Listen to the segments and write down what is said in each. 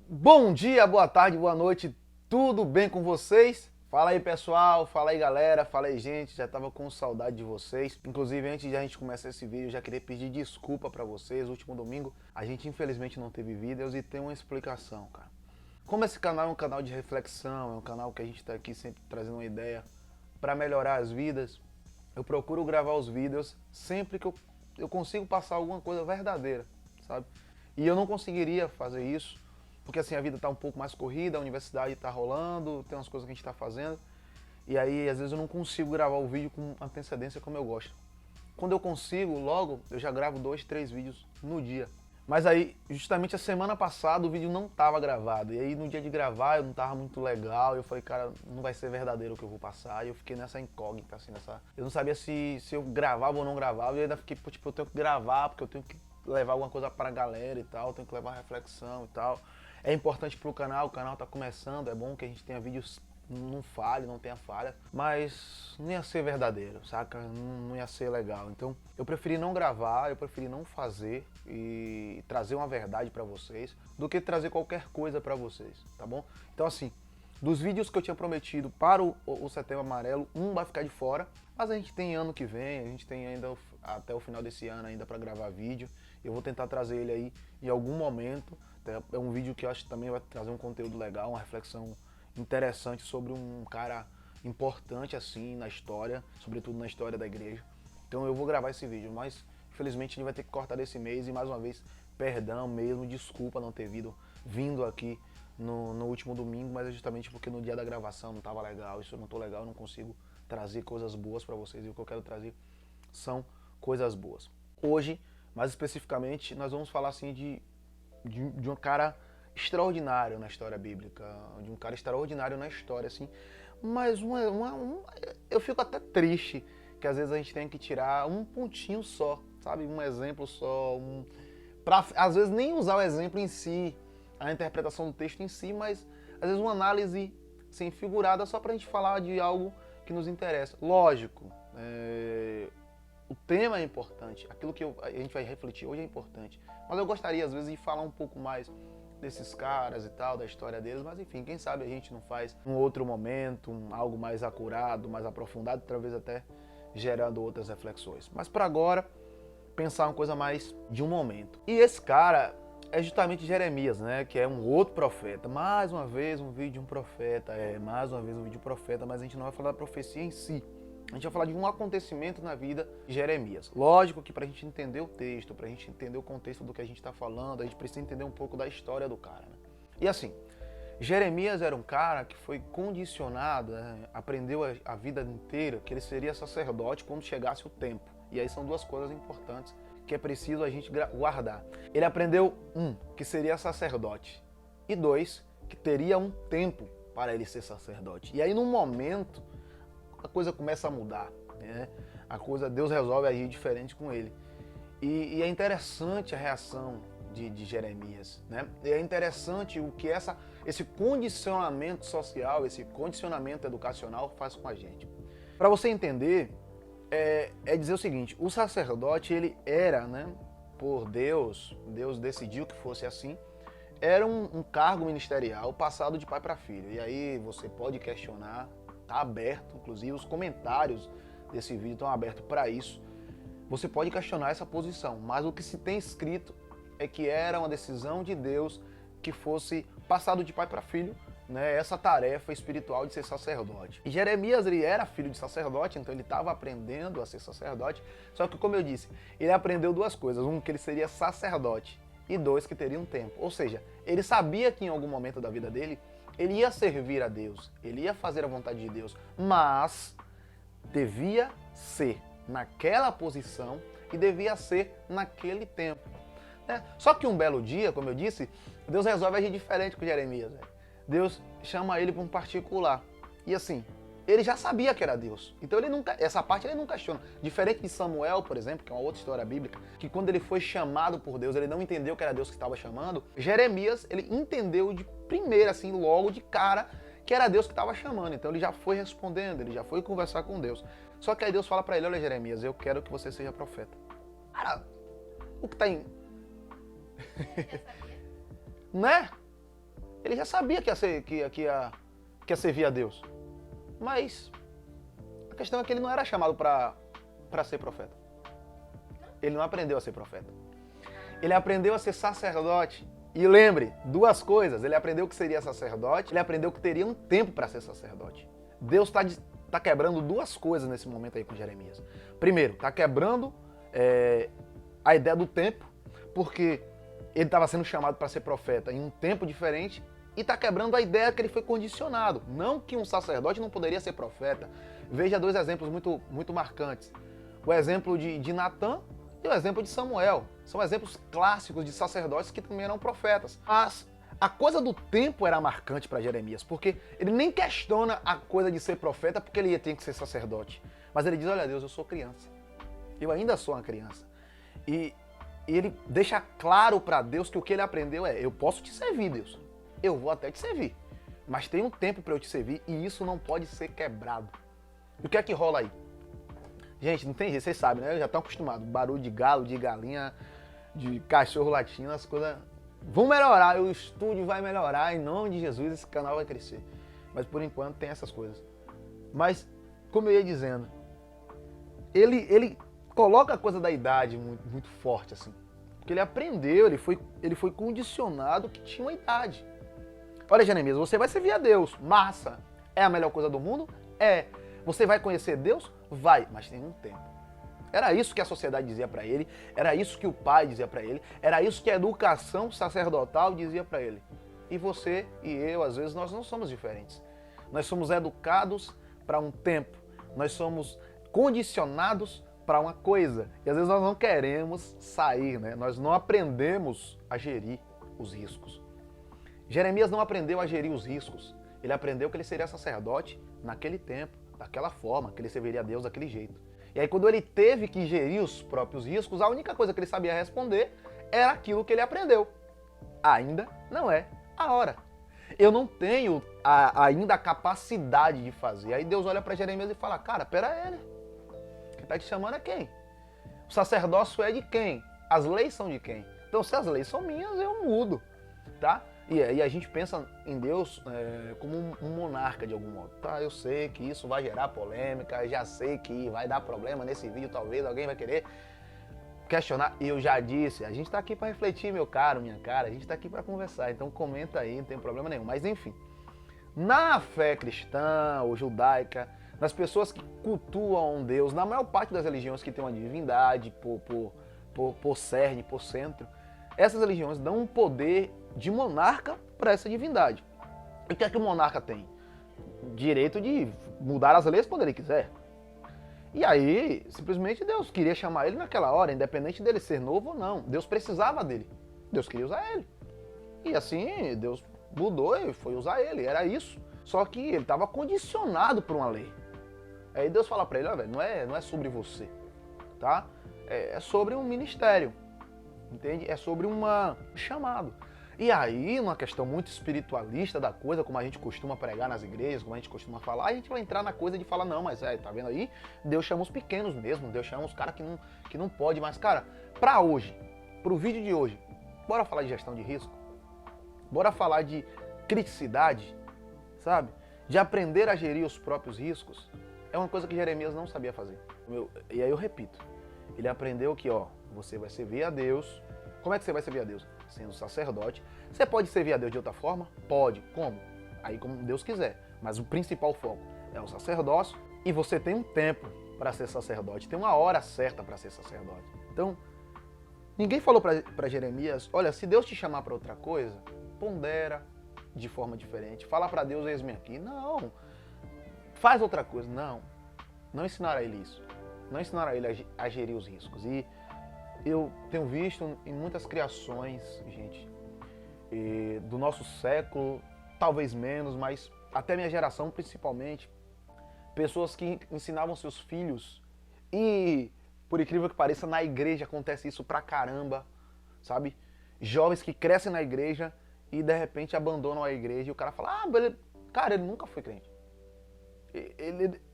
Bom dia, boa tarde, boa noite, tudo bem com vocês? Fala aí pessoal, fala aí galera, fala aí gente, já tava com saudade de vocês. Inclusive antes de a gente começar esse vídeo, eu já queria pedir desculpa pra vocês. Último domingo a gente infelizmente não teve vídeos e tem uma explicação, cara. Como esse canal é um canal de reflexão, é um canal que a gente tá aqui sempre trazendo uma ideia pra melhorar as vidas, eu procuro gravar os vídeos sempre que eu consigo passar alguma coisa verdadeira, sabe? E eu não conseguiria fazer isso porque assim a vida está um pouco mais corrida, a universidade está rolando, tem umas coisas que a gente está fazendo, e aí às vezes eu não consigo gravar o vídeo com antecedência como eu gosto. Quando eu consigo, logo, eu já gravo 2, 3 vídeos no dia. Mas aí, justamente a semana passada o vídeo não estava gravado, e aí no dia de gravar eu não estava muito legal, e eu falei, cara, não vai ser verdadeiro o que eu vou passar, e eu fiquei nessa incógnita, assim, eu não sabia se eu gravava ou não gravava, e eu ainda fiquei, tipo, eu tenho que gravar, porque eu tenho que levar alguma coisa para a galera e tal, eu tenho que levar reflexão e tal. É importante pro canal, o canal tá começando, é bom que a gente tenha vídeos, não falhe, não tenha falha, mas não ia ser verdadeiro, saca? Não ia ser legal. Então eu preferi não gravar, eu preferi não fazer e trazer uma verdade pra vocês, do que trazer qualquer coisa pra vocês, tá bom? Então assim, dos vídeos que eu tinha prometido para o Setembro Amarelo, um vai ficar de fora, mas a gente tem ano que vem, a gente tem ainda até o final desse ano ainda para gravar vídeo. Eu vou tentar trazer ele aí em algum momento. É um vídeo que eu acho que também vai trazer um conteúdo legal, uma reflexão interessante sobre um cara importante assim na história, sobretudo na história da igreja. Então eu vou gravar esse vídeo, mas infelizmente a gente vai ter que cortar desse mês e mais uma vez, perdão mesmo, desculpa não ter vindo aqui no último domingo, mas é justamente porque no dia da gravação não estava legal, isso eu não tô legal, eu não consigo trazer coisas boas para vocês e o que eu quero trazer são coisas boas. Hoje, mais especificamente, nós vamos falar assim de um cara extraordinário na história bíblica, de um cara extraordinário na história, assim, mas eu fico até triste que às vezes a gente tem que tirar um pontinho só, sabe, um exemplo só, pra, às vezes nem usar o exemplo em si, a interpretação do texto em si, mas às vezes uma análise assim, figurada só pra gente falar de algo que nos interessa. Lógico, o tema é importante, aquilo que a gente vai refletir hoje é importante, mas eu gostaria às vezes de falar um pouco mais desses caras e tal, da história deles, mas enfim, quem sabe a gente não faz um outro momento, algo mais acurado, mais aprofundado, talvez até gerando outras reflexões. Mas para agora, pensar uma coisa mais de um momento. E esse cara é justamente Jeremias, né, que é um outro profeta. Mais uma vez um vídeo de um profeta, mais uma vez um vídeo de um profeta, mas a gente não vai falar da profecia em si. A gente vai falar de um acontecimento na vida de Jeremias. Lógico que para a gente entender o texto, para a gente entender o contexto do que a gente está falando, a gente precisa entender um pouco da história do cara, né? E assim, Jeremias era um cara que foi condicionado, né, aprendeu a vida inteira que ele seria sacerdote quando chegasse o tempo. E aí são duas coisas importantes que é preciso a gente guardar. Ele aprendeu, que seria sacerdote, e dois, que teria um tempo para ele ser sacerdote. E aí num momento a coisa começa a mudar, né? A coisa, Deus resolve agir diferente com ele. E é interessante a reação de Jeremias, né? É interessante o que esse condicionamento social, esse condicionamento educacional faz com a gente. Para você entender, é dizer o seguinte: o sacerdote, ele era, né, por Deus decidiu que fosse assim, era um cargo ministerial passado de pai para filho. E aí você pode questionar, tá aberto, inclusive os comentários desse vídeo estão abertos para isso. Você pode questionar essa posição, mas o que se tem escrito é que era uma decisão de Deus que fosse passado de pai para filho, né, essa tarefa espiritual de ser sacerdote. E Jeremias, ele era filho de sacerdote, então ele estava aprendendo a ser sacerdote, só que como eu disse, ele aprendeu duas coisas: um, que ele seria sacerdote, e dois, que teria um tempo. Ou seja, ele sabia que em algum momento da vida dele, ele ia servir a Deus, ele ia fazer a vontade de Deus, mas devia ser naquela posição e devia ser naquele tempo, né? Só que um belo dia, como eu disse, Deus resolve agir diferente com Jeremias, né? Deus chama ele para um particular. E assim, ele já sabia que era Deus. Então essa parte ele não questiona. Diferente de Samuel, por exemplo, que é uma outra história bíblica, que quando ele foi chamado por Deus, ele não entendeu que era Deus que estava chamando. Jeremias, ele entendeu de primeira, assim, logo de cara, que era Deus que estava chamando. Então ele já foi respondendo, ele já foi conversar com Deus. Só que aí Deus fala para ele: olha, Jeremias, eu quero que você seja profeta. Cara, o que tá em... né? Ele já sabia que ia servir a Deus. Mas a questão é que ele não era chamado para ser profeta. Ele não aprendeu a ser profeta. Ele aprendeu a ser sacerdote. E lembre, duas coisas. Ele aprendeu que seria sacerdote, ele aprendeu que teria um tempo para ser sacerdote. Deus está quebrando duas coisas nesse momento aí com Jeremias. Primeiro, está quebrando a ideia do tempo, porque ele estava sendo chamado para ser profeta em um tempo diferente, e está quebrando a ideia que ele foi condicionado. Não que um sacerdote não poderia ser profeta. Veja dois exemplos muito, muito marcantes. O exemplo de Natã e o exemplo de Samuel. São exemplos clássicos de sacerdotes que também eram profetas. Mas a coisa do tempo era marcante para Jeremias, porque ele nem questiona a coisa de ser profeta porque ele tem que ser sacerdote. Mas ele diz, olha Deus, eu sou criança. Eu ainda sou uma criança. E ele deixa claro para Deus que o que ele aprendeu é, eu posso te servir, Deus. Eu vou até te servir. Mas tem um tempo para eu te servir e isso não pode ser quebrado. E o que é que rola aí? Gente, não tem jeito, vocês sabem, né? Eu já estão acostumados. Barulho de galo, de galinha, de cachorro latindo, as coisas vão melhorar. O estúdio vai melhorar, em nome de Jesus, esse canal vai crescer. Mas por enquanto tem essas coisas. Mas, como eu ia dizendo, ele coloca a coisa da idade muito, muito forte, assim. Porque ele aprendeu, ele foi condicionado que tinha uma idade. Olha, Jeremias, você vai servir a Deus. Massa. É a melhor coisa do mundo? É. Você vai conhecer Deus? Vai, mas tem um tempo. Era isso que a sociedade dizia para ele, era isso que o pai dizia para ele, era isso que a educação sacerdotal dizia para ele. E você e eu, às vezes, nós não somos diferentes. Nós somos educados para um tempo, nós somos condicionados para uma coisa. E às vezes nós não queremos sair, né? Nós não aprendemos a gerir os riscos. Jeremias não aprendeu a gerir os riscos. Ele aprendeu que ele seria sacerdote naquele tempo, daquela forma, que ele serviria a Deus daquele jeito. E aí quando ele teve que gerir os próprios riscos, a única coisa que ele sabia responder era aquilo que ele aprendeu. Ainda não é a hora. Eu não tenho ainda a capacidade de fazer. Aí Deus olha para Jeremias e fala, cara, pera aí. Quem está te chamando é quem? O sacerdócio é de quem? As leis são de quem? Então se as leis são minhas, eu mudo, tá? E a gente pensa em Deus como um monarca de algum modo. Tá, eu sei que isso vai gerar polêmica, já sei que vai dar problema nesse vídeo, talvez alguém vai querer questionar. E eu já disse, a gente tá aqui para refletir, meu caro, minha cara, a gente tá aqui para conversar, então comenta aí, não tem problema nenhum. Mas enfim, na fé cristã ou judaica, nas pessoas que cultuam Deus, na maior parte das religiões que tem uma divindade por cerne, por centro, essas religiões dão um poder de monarca para essa divindade. E o que é que o monarca tem? Direito de mudar as leis quando ele quiser. E aí, simplesmente Deus queria chamar ele naquela hora, independente dele ser novo ou não. Deus precisava dele. Deus queria usar ele. E assim, Deus mudou e foi usar ele. Era isso. Só que ele estava condicionado por uma lei. Aí Deus fala para ele, olha, velho, não é sobre você, tá? É sobre um ministério. Entende? É sobre um chamado. E aí, numa questão muito espiritualista da coisa, como a gente costuma pregar nas igrejas, como a gente costuma falar, a gente vai entrar na coisa de falar, não, mas tá vendo aí? Deus chama os pequenos mesmo, Deus chama os caras que não pode. Mas, cara, pra hoje, pro vídeo de hoje, bora falar de gestão de risco? Bora falar de criticidade, sabe? De aprender a gerir os próprios riscos. É uma coisa que Jeremias não sabia fazer. E aí eu repito, ele aprendeu que, ó, você vai servir a Deus. Como é que você vai servir a Deus? Sendo sacerdote. Você pode servir a Deus de outra forma? Pode. Como? Aí como Deus quiser. Mas o principal foco é o sacerdócio. E você tem um tempo para ser sacerdote. Tem uma hora certa para ser sacerdote. Então, ninguém falou para Jeremias, olha, se Deus te chamar para outra coisa, pondera de forma diferente. Fala para Deus, eis-me aqui. Não. Faz outra coisa. Não. Não ensinaram a ele isso. Não ensinaram a ele a gerir os riscos. E eu tenho visto em muitas criações, gente, do nosso século, talvez menos, mas até minha geração principalmente, pessoas que ensinavam seus filhos e, por incrível que pareça, na igreja acontece isso pra caramba, sabe? Jovens que crescem na igreja e de repente abandonam a igreja e o cara fala, cara, ele nunca foi crente.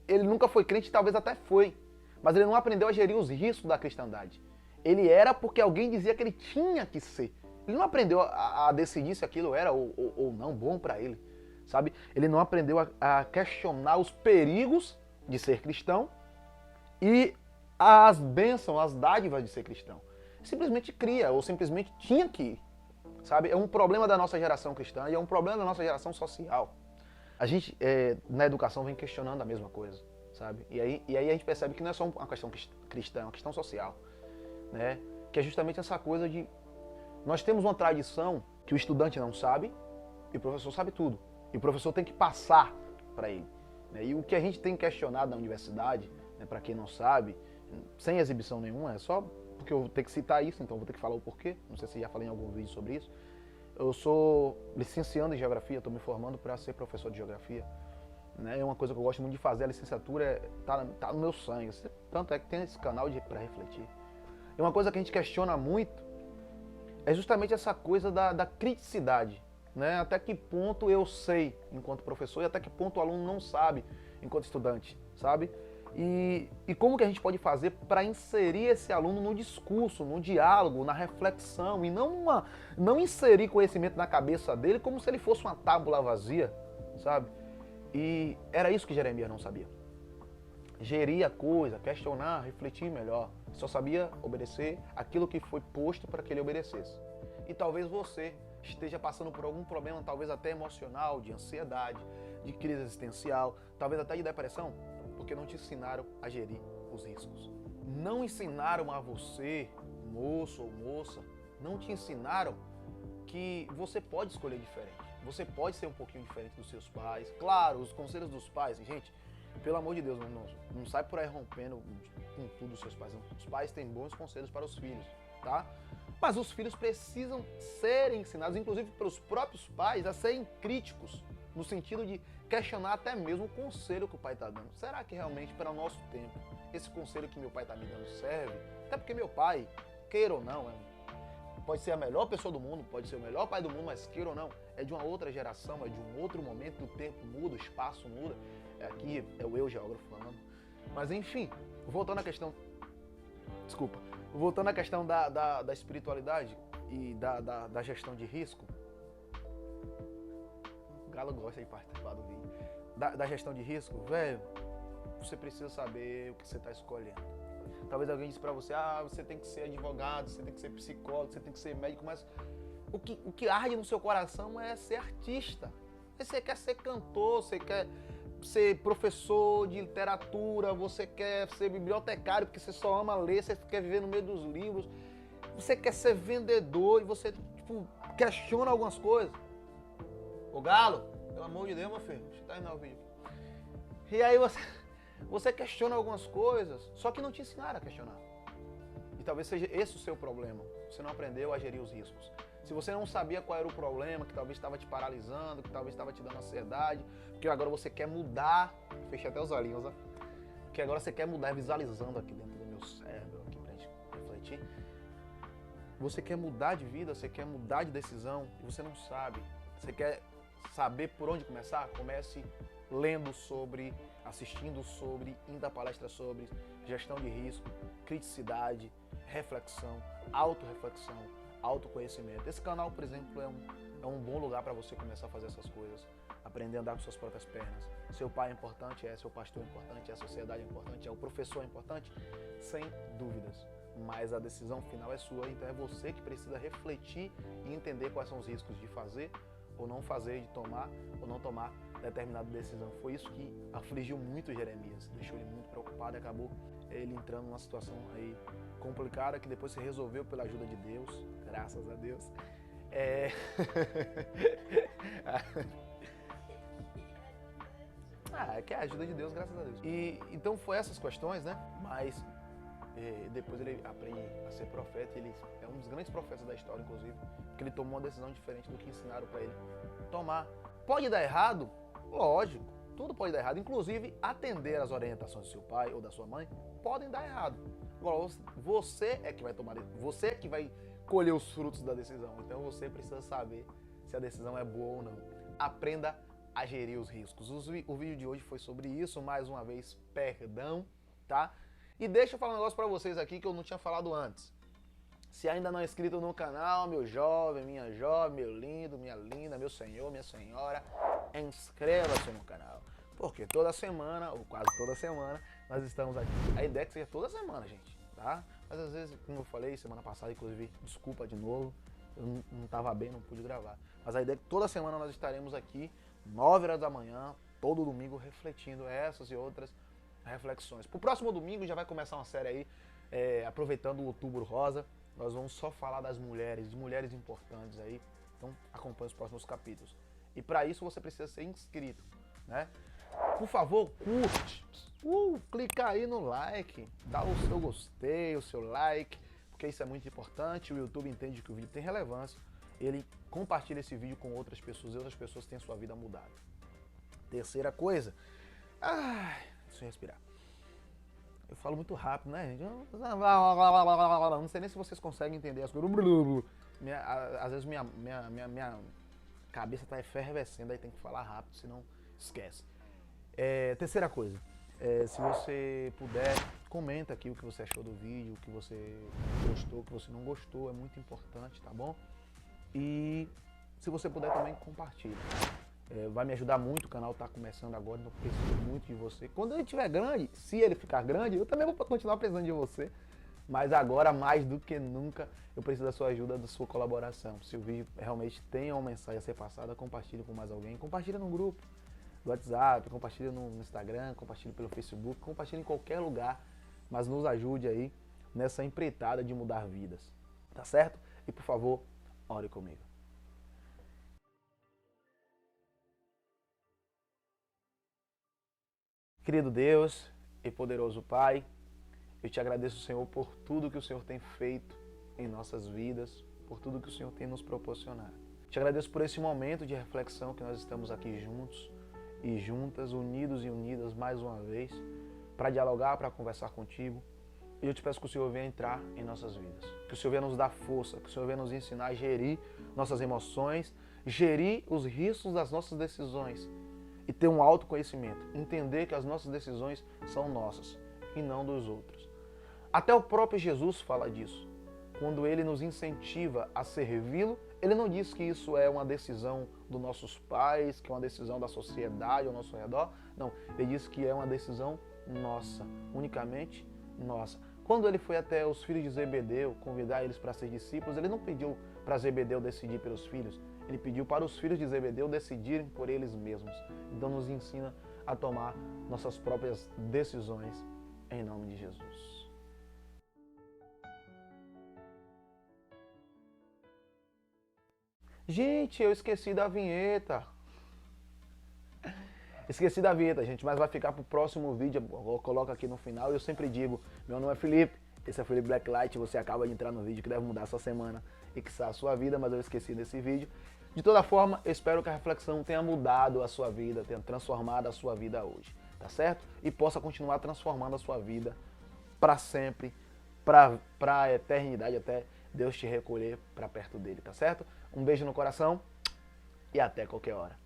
Ele nunca foi crente, talvez até foi, mas ele não aprendeu a gerir os riscos da cristandade. Ele era porque alguém dizia que ele tinha que ser. Ele não aprendeu a decidir se aquilo era ou não bom para ele, sabe? Ele não aprendeu a questionar os perigos de ser cristão e as bênçãos, as dádivas de ser cristão. Simplesmente cria, ou simplesmente tinha que ir, sabe? É um problema da nossa geração cristã e é um problema da nossa geração social. A gente, na educação, vem questionando a mesma coisa, sabe? E aí a gente percebe que não é só uma questão cristã, é uma questão social, né? Que é justamente essa coisa de... Nós temos uma tradição que o estudante não sabe e o professor sabe tudo. E o professor tem que passar para ele, né? E o que a gente tem questionado na universidade, né, para quem não sabe, sem exibição nenhuma, é só porque eu vou ter que citar isso, então eu vou ter que falar o porquê. Não sei se já falei em algum vídeo sobre isso. Eu sou licenciando em Geografia, estou me formando para ser professor de Geografia. Né? É uma coisa que eu gosto muito de fazer, a licenciatura tá no meu sangue. Tanto é que tem esse canal para refletir. E uma coisa que a gente questiona muito é justamente essa coisa da criticidade. Né? Até que ponto eu sei enquanto professor e até que ponto o aluno não sabe enquanto estudante, sabe? E como que a gente pode fazer para inserir esse aluno no discurso, no diálogo, na reflexão, e não inserir conhecimento na cabeça dele como se ele fosse uma tábula vazia, sabe? E era isso que Jeremias não sabia. Gerir a coisa, questionar, refletir melhor. Só sabia obedecer aquilo que foi posto para que ele obedecesse. E talvez você esteja passando por algum problema, talvez até emocional, de ansiedade, de crise existencial, talvez até de depressão, porque não te ensinaram a gerir os riscos. Não ensinaram a você, moço ou moça, não te ensinaram que você pode escolher diferente. Você pode ser um pouquinho diferente dos seus pais. Claro, os conselhos dos pais, gente, pelo amor de Deus, não sai por aí rompendo com tudo dos seus pais. Não. Os pais têm bons conselhos para os filhos, tá? Mas os filhos precisam ser ensinados, inclusive pelos próprios pais, a serem críticos, no sentido de questionar até mesmo o conselho que o pai está dando. Será que realmente, para o nosso tempo, esse conselho que meu pai está me dando serve? Até porque meu pai, queira ou não, pode ser a melhor pessoa do mundo, pode ser o melhor pai do mundo, mas queira ou não, é de uma outra geração, é de um outro momento, o tempo muda, o espaço muda. Aqui é o eu geógrafo falando. Mas enfim, voltando à questão... Desculpa. Voltando à questão da espiritualidade e da gestão de risco, o Galo gosta de participar do vídeo. Da gestão de risco, velho, você precisa saber o que você está escolhendo. Talvez alguém disse pra você, você tem que ser advogado, você tem que ser psicólogo, você tem que ser médico, mas o que arde no seu coração é ser artista. Você quer ser cantor, você quer ser professor de literatura, você quer ser bibliotecário porque você só ama ler, você quer viver no meio dos livros, você quer ser vendedor e você, questiona algumas coisas. Ô Galo, pelo amor de Deus, meu filho, deixa eu terminar o vídeo. E aí você questiona algumas coisas, só que não te ensinaram a questionar. E talvez seja esse o seu problema, você não aprendeu a gerir os riscos. Se você não sabia qual era o problema, que talvez estava te paralisando, que talvez estava te dando ansiedade, porque agora você quer mudar, fechei até os olhinhos, ó, que agora você quer mudar, visualizando aqui dentro do meu cérebro, aqui pra gente refletir. Você quer mudar de vida, você quer mudar de decisão, e você não sabe. Você quer saber por onde começar? Comece lendo sobre, assistindo sobre, indo a palestras sobre gestão de risco, criticidade, reflexão, autorreflexão, autoconhecimento. Esse canal, por exemplo, é um bom lugar para você começar a fazer essas coisas, aprender a andar com suas próprias pernas. Seu pai é importante, seu pastor é importante, a sociedade é importante, o professor é importante, sem dúvidas. Mas a decisão final é sua, então é você que precisa refletir e entender quais são os riscos de fazer ou não fazer, de tomar ou não tomar determinada decisão. Foi isso que afligiu muito Jeremias, deixou ele muito preocupado e acabou ele entrando numa situação aí complicada que depois se resolveu pela ajuda de Deus, graças a Deus. É que é a ajuda de Deus, graças a Deus. E então foi essas questões, né? Mas depois ele aprende a ser profeta, ele é um dos grandes profetas da história, inclusive, porque ele tomou uma decisão diferente do que ensinaram para ele tomar. Pode dar errado? Lógico, tudo pode dar errado, inclusive atender às orientações do seu pai ou da sua mãe podem dar errado. Agora, você é que vai tomar, você é que vai colher os frutos da decisão, então você precisa saber se a decisão é boa ou não. Aprenda a gerir os riscos. O vídeo de hoje foi sobre isso, mais uma vez, perdão, tá? E deixa eu falar um negócio pra vocês aqui que eu não tinha falado antes. Se ainda não é inscrito no canal, meu jovem, meu lindo, minha linda, meu senhor, minha senhora, inscreva-se no canal. Porque toda semana, ou quase toda semana, nós estamos aqui. A ideia é que seja toda semana, gente, tá? Mas às vezes, como eu falei semana passada, inclusive, desculpa de novo, eu não estava bem, não pude gravar. Mas a ideia é que toda semana nós estaremos aqui, 9 horas da manhã, todo domingo, refletindo essas e outras reflexões. Pro próximo domingo já vai começar uma série aí, aproveitando o Outubro Rosa. Nós vamos só falar das mulheres, de mulheres importantes aí. Então acompanhe os próximos capítulos. E para isso você precisa ser inscrito, né? Por favor, curte, clica aí no like, dá o seu gostei, o seu like, porque isso é muito importante. O YouTube entende que o vídeo tem relevância, ele compartilha esse vídeo com outras pessoas e outras pessoas têm a sua vida mudada. Terceira coisa, deixa eu respirar. Eu falo muito rápido, né, gente? Não sei nem se vocês conseguem entender as coisas. Às vezes minha cabeça está efervescendo, aí tem que falar rápido, senão esquece. Terceira coisa, se você puder, comenta aqui o que você achou do vídeo, o que você gostou, o que você não gostou, é muito importante, tá bom? E se você puder também, compartilha. Vai me ajudar muito, o canal está começando agora, então preciso muito de você. Quando ele estiver grande, se ele ficar grande, eu também vou continuar precisando de você. Mas agora, mais do que nunca, eu preciso da sua ajuda, da sua colaboração. Se o vídeo realmente tem uma mensagem a ser passada, compartilhe com mais alguém. Compartilha no grupo do WhatsApp, compartilha no Instagram, compartilha pelo Facebook, compartilha em qualquer lugar. Mas nos ajude aí nessa empreitada de mudar vidas. Tá certo? E por favor, ore comigo. Querido Deus e poderoso Pai, eu te agradeço, Senhor, por tudo que o Senhor tem feito em nossas vidas, por tudo que o Senhor tem nos proporcionado. Te agradeço por esse momento de reflexão que nós estamos aqui juntos e juntas, unidos e unidas mais uma vez, para dialogar, para conversar contigo. E eu te peço que o Senhor venha entrar em nossas vidas, que o Senhor venha nos dar força, que o Senhor venha nos ensinar a gerir nossas emoções, gerir os riscos das nossas decisões, e ter um autoconhecimento, entender que as nossas decisões são nossas e não dos outros. Até o próprio Jesus fala disso. Quando ele nos incentiva a servi-lo, ele não diz que isso é uma decisão dos nossos pais, que é uma decisão da sociedade ao nosso redor. Não, ele diz que é uma decisão nossa, unicamente nossa. Quando ele foi até os filhos de Zebedeu, convidar eles para ser discípulos, ele não pediu para Zebedeu decidir pelos filhos, ele pediu para os filhos de Zebedeu decidirem por eles mesmos. Então nos ensina a tomar nossas próprias decisões, em nome de Jesus. Gente, eu esqueci da vinheta. Esqueci da vinheta, gente, mas vai ficar pro próximo vídeo, eu coloco aqui no final. Eu sempre digo, meu nome é Felipe, esse é Felipe Blacklight, você acaba de entrar no vídeo que deve mudar a sua semana e que a sua vida, mas eu esqueci desse vídeo. De toda forma, eu espero que a reflexão tenha mudado a sua vida, tenha transformado a sua vida hoje, tá certo? E possa continuar transformando a sua vida para sempre, para a eternidade, até Deus te recolher para perto dele, tá certo? Um beijo no coração e até qualquer hora.